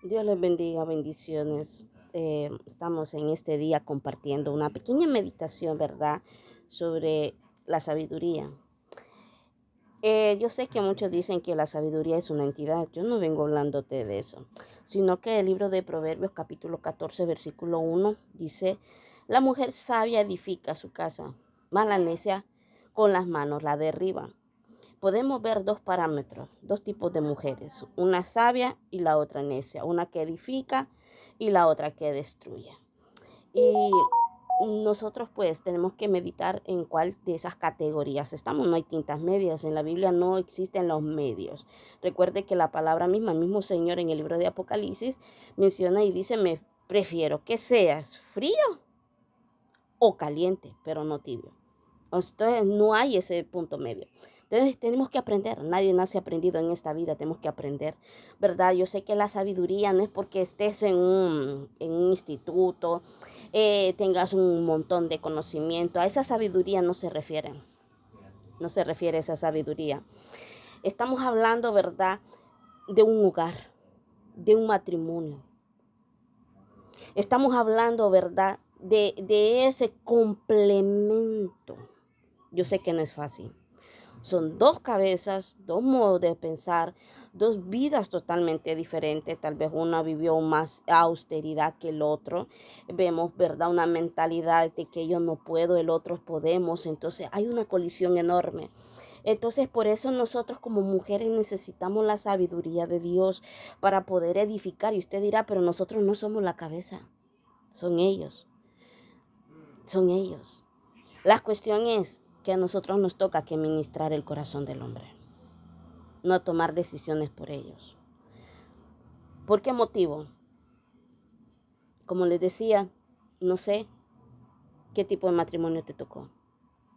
Dios les bendiga, bendiciones. Estamos en este día compartiendo una pequeña meditación, ¿verdad?, sobre la sabiduría. Yo sé que muchos dicen que la sabiduría es una entidad. Yo no vengo hablándote de eso, sino que el libro de Proverbios, capítulo 14, versículo 1, dice: la mujer sabia edifica su casa, mas la necia con las manos la derriba. Podemos ver dos parámetros, dos tipos de mujeres, una sabia y la otra necia, una que edifica y la otra que destruye. Y nosotros pues tenemos que meditar en cuál de esas categorías estamos. No hay tintas medias, en la Biblia no existen los medios. Recuerde que la palabra misma, el mismo Señor en el libro de Apocalipsis menciona y dice: me prefiero que seas frío o caliente, pero no tibio. Entonces no hay ese punto medio. Entonces tenemos que aprender. Nadie nace aprendido en esta vida. Tenemos que aprender, ¿verdad? Yo sé que la sabiduría no es porque estés en un instituto, tengas un montón de conocimiento. A esa sabiduría no se refiere. No se refiere a esa sabiduría. Estamos hablando, ¿verdad?, de un hogar, de un matrimonio. Estamos hablando, ¿verdad?, de ese complemento. Yo sé que no es fácil. Son dos cabezas, dos modos de pensar, dos vidas totalmente diferentes. Tal vez uno vivió más austeridad que el otro. Vemos, ¿verdad?, una mentalidad de que yo no puedo, el otro podemos. Entonces hay una colisión enorme. Entonces por eso nosotros como mujeres necesitamos la sabiduría de Dios para poder edificar. Y usted dirá: pero nosotros no somos la cabeza. Son ellos, son ellos. La cuestión es que a nosotros nos toca que ministrar el corazón del hombre, no tomar decisiones por ellos. ¿Por qué motivo? Como les decía, no sé qué tipo de matrimonio te tocó.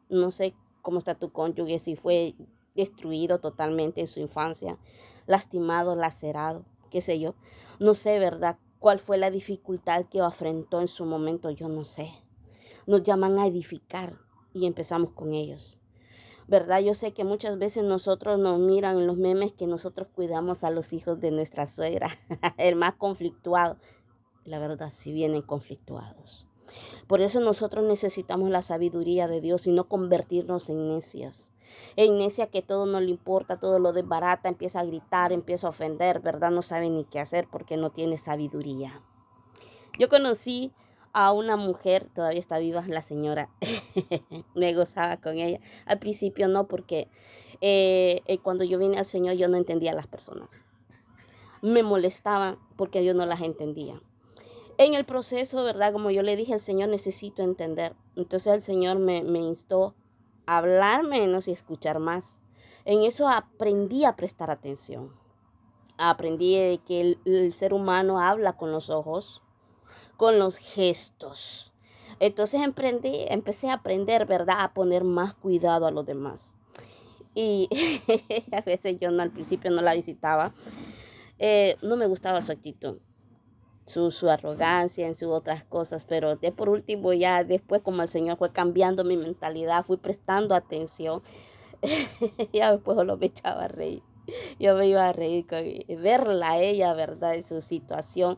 No sé cómo está tu cónyuge, si fue destruido totalmente en su infancia, lastimado, lacerado, qué sé yo. No sé, ¿verdad?, cuál fue la dificultad que afrontó en su momento, yo no sé. Nos llaman a edificar y empezamos con ellos, ¿verdad? Yo sé que muchas veces nosotros nos miran en los memes que nosotros cuidamos a los hijos de nuestra suegra, el más conflictuado. La verdad, sí vienen conflictuados. Por eso nosotros necesitamos la sabiduría de Dios y no convertirnos en necias. En necia que todo no le importa, todo lo desbarata, empieza a gritar, empieza a ofender, ¿verdad? No sabe ni qué hacer porque no tiene sabiduría. Yo conocí a una mujer, todavía está viva la señora, me gozaba con ella. Al principio no, porque cuando yo vine al Señor yo no entendía a las personas. Me molestaban porque yo no las entendía. En el proceso, ¿verdad? Como yo le dije al Señor, necesito entender. Entonces el Señor me instó a hablar menos y escuchar más. En eso aprendí a prestar atención. Aprendí que el ser humano habla con los ojos, con los gestos. Entonces empecé a aprender, ¿verdad?, a poner más cuidado a los demás. Y a veces yo no, al principio no la visitaba. No me gustaba su actitud, su arrogancia en sus otras cosas, pero de por último ya después, como el Señor fue cambiando mi mentalidad, fui prestando atención, ya después solo me echaba a reír. Yo me iba a reír con verla a ella, ¿verdad?, en su situación.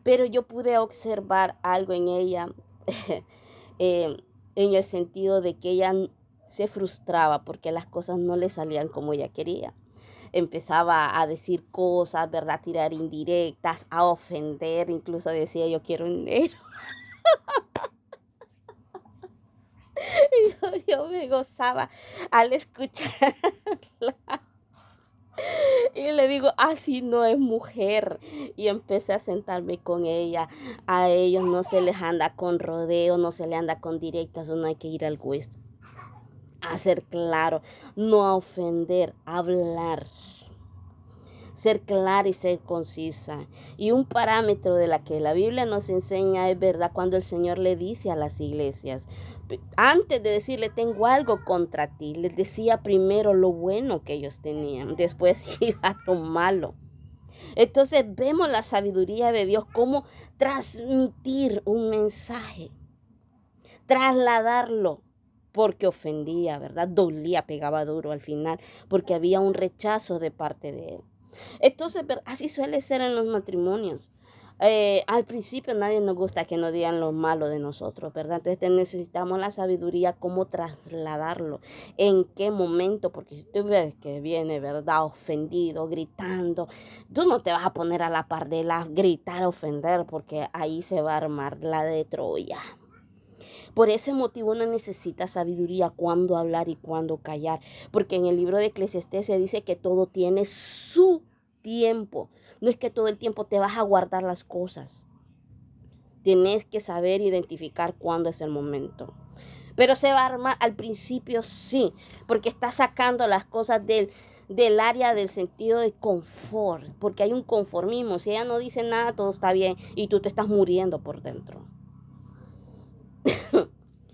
Pero yo pude observar algo en ella, eh, en el sentido de que ella se frustraba porque las cosas no le salían como ella quería. Empezaba a decir cosas, ¿verdad?, a tirar indirectas, a ofender, incluso decía: yo quiero un dinero. Y yo me gozaba al escucharla. Y le digo: así no es mujer. Y empecé a sentarme con ella. A ellos no se les anda con rodeo, no se le anda con directas, uno hay que ir al hueso. A ser claro, no a ofender, a hablar. Ser clara y ser concisa. Y un parámetro de la que la Biblia nos enseña es, verdad, cuando el Señor le dice a las iglesias, antes de decirle tengo algo contra ti, les decía primero lo bueno que ellos tenían, después iba lo malo. Entonces vemos la sabiduría de Dios, cómo transmitir un mensaje, trasladarlo, porque ofendía, ¿verdad? Dolía, pegaba duro al final, porque había un rechazo de parte de él. Entonces, así suele ser en los matrimonios. Al principio nadie nos gusta que nos digan lo malo de nosotros, ¿verdad? Entonces necesitamos la sabiduría, cómo trasladarlo, en qué momento, porque si tú ves que viene, ¿verdad? Ofendido, gritando, tú no te vas a poner a la par de la gritar, ofender, porque ahí se va a armar la de Troya. Por ese motivo uno necesita sabiduría, cuándo hablar y cuándo callar, porque en el libro de Eclesiastés se dice que todo tiene su tiempo. No es que todo el tiempo te vas a guardar las cosas. Tienes que saber identificar cuándo es el momento. Pero se va a armar al principio, sí, porque está sacando las cosas del área del sentido de confort, porque hay un conformismo. Si ella no dice nada, todo está bien y tú te estás muriendo por dentro.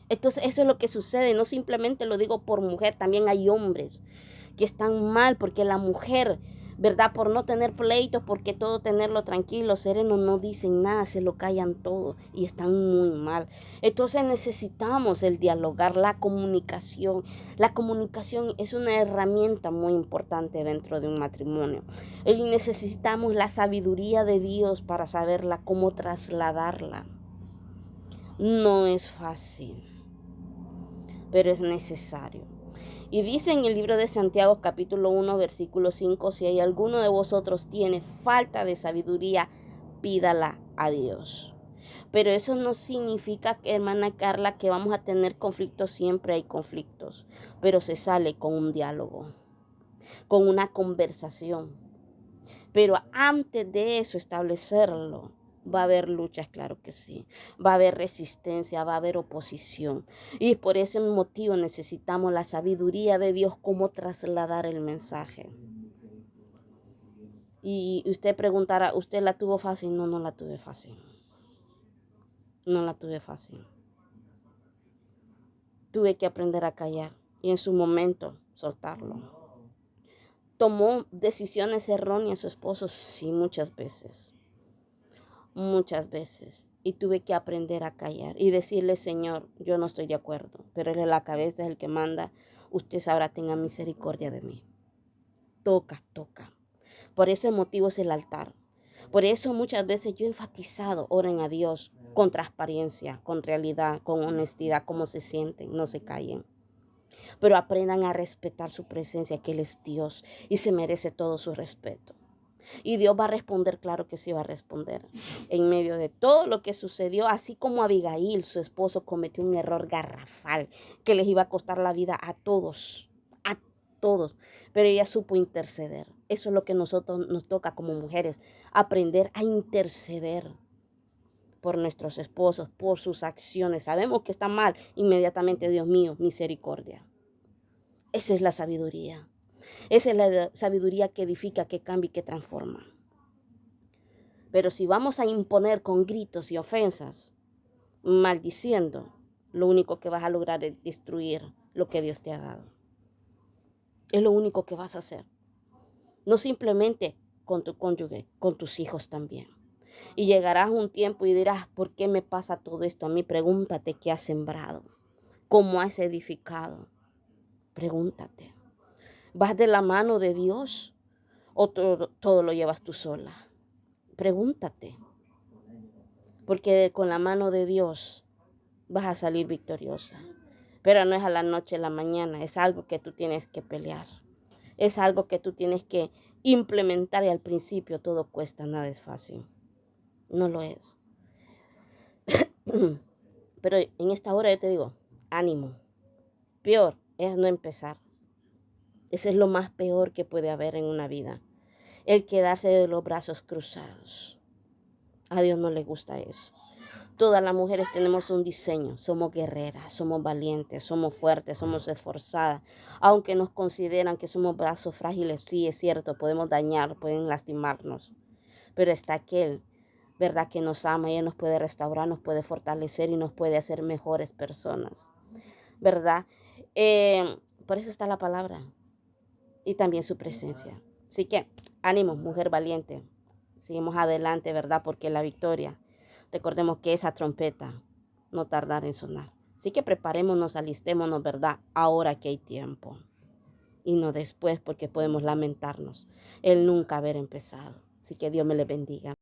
Entonces eso es lo que sucede, no simplemente lo digo por mujer, también hay hombres que están mal porque la mujer, ¿verdad? Por no tener pleitos, porque todo tenerlo tranquilo, sereno, no dicen nada, se lo callan todo y están muy mal. Entonces necesitamos el dialogar, la comunicación. La comunicación es una herramienta muy importante dentro de un matrimonio. Y necesitamos la sabiduría de Dios para saberla, cómo trasladarla. No es fácil, pero es necesario. Y dice en el libro de Santiago capítulo 1 versículo 5, si hay alguno de vosotros tiene falta de sabiduría, pídala a Dios. Pero eso no significa, hermana Carla, que vamos a tener conflictos, siempre hay conflictos, pero se sale con un diálogo, con una conversación. Pero antes de eso establecerlo, va a haber luchas, claro que sí. Va a haber resistencia, va a haber oposición. Y por ese motivo necesitamos la sabiduría de Dios, cómo trasladar el mensaje. Y usted preguntará, ¿usted la tuvo fácil? No, no la tuve fácil. No la tuve fácil. Tuve que aprender a callar y en su momento soltarlo. ¿Tomó decisiones erróneas su esposo? Sí, muchas veces. Muchas veces. Y tuve que aprender a callar y decirle, Señor, yo no estoy de acuerdo, pero Él es la cabeza, es el que manda. Usted sabrá, tenga misericordia de mí. Toca, toca. Por ese motivo es el altar. Por eso muchas veces yo he enfatizado, oren a Dios con transparencia, con realidad, con honestidad, cómo se sienten, no se callen. Pero aprendan a respetar su presencia, que Él es Dios y se merece todo su respeto. Y Dios va a responder, claro que sí va a responder. En medio de todo lo que sucedió, así como Abigail, su esposo, cometió un error garrafal que les iba a costar la vida a todos, pero ella supo interceder. Eso es lo que nosotros nos toca como mujeres, aprender a interceder por nuestros esposos, por sus acciones. Sabemos que está mal, inmediatamente, Dios mío, misericordia. Esa es la sabiduría. Esa es la sabiduría que edifica, que cambia y que transforma. Pero si vamos a imponer con gritos y ofensas, maldiciendo, lo único que vas a lograr es destruir lo que Dios te ha dado. Es lo único que vas a hacer. No simplemente con tu cónyuge, con tus hijos también. Y llegarás un tiempo y dirás, ¿por qué me pasa todo esto a mí? Pregúntate qué has sembrado, cómo has edificado. Pregúntate. ¿Vas de la mano de Dios o todo lo llevas tú sola? Pregúntate. Porque con la mano de Dios vas a salir victoriosa. Pero no es a la noche, a la mañana, es algo que tú tienes que pelear. Es algo que tú tienes que implementar y al principio todo cuesta, nada es fácil. No lo es. Pero en esta hora yo te digo, ánimo. Peor es no empezar. Ese es lo más peor que puede haber en una vida. El quedarse de los brazos cruzados. A Dios no le gusta eso. Todas las mujeres tenemos un diseño, somos guerreras, somos valientes, somos fuertes, somos esforzadas. Aunque nos consideran que somos brazos frágiles, sí es cierto, podemos dañar, pueden lastimarnos. Pero está aquel, ¿verdad?, que nos ama y Él nos puede restaurar, nos puede fortalecer y nos puede hacer mejores personas, ¿verdad? Por eso está la palabra y también su presencia. Así que ánimo, mujer valiente. Seguimos adelante, ¿verdad? Porque la victoria, recordemos que esa trompeta no tardará en sonar. Así que preparémonos, alistémonos, ¿verdad? Ahora que hay tiempo. y no después, porque podemos lamentarnos el nunca haber empezado. Así que Dios me les bendiga.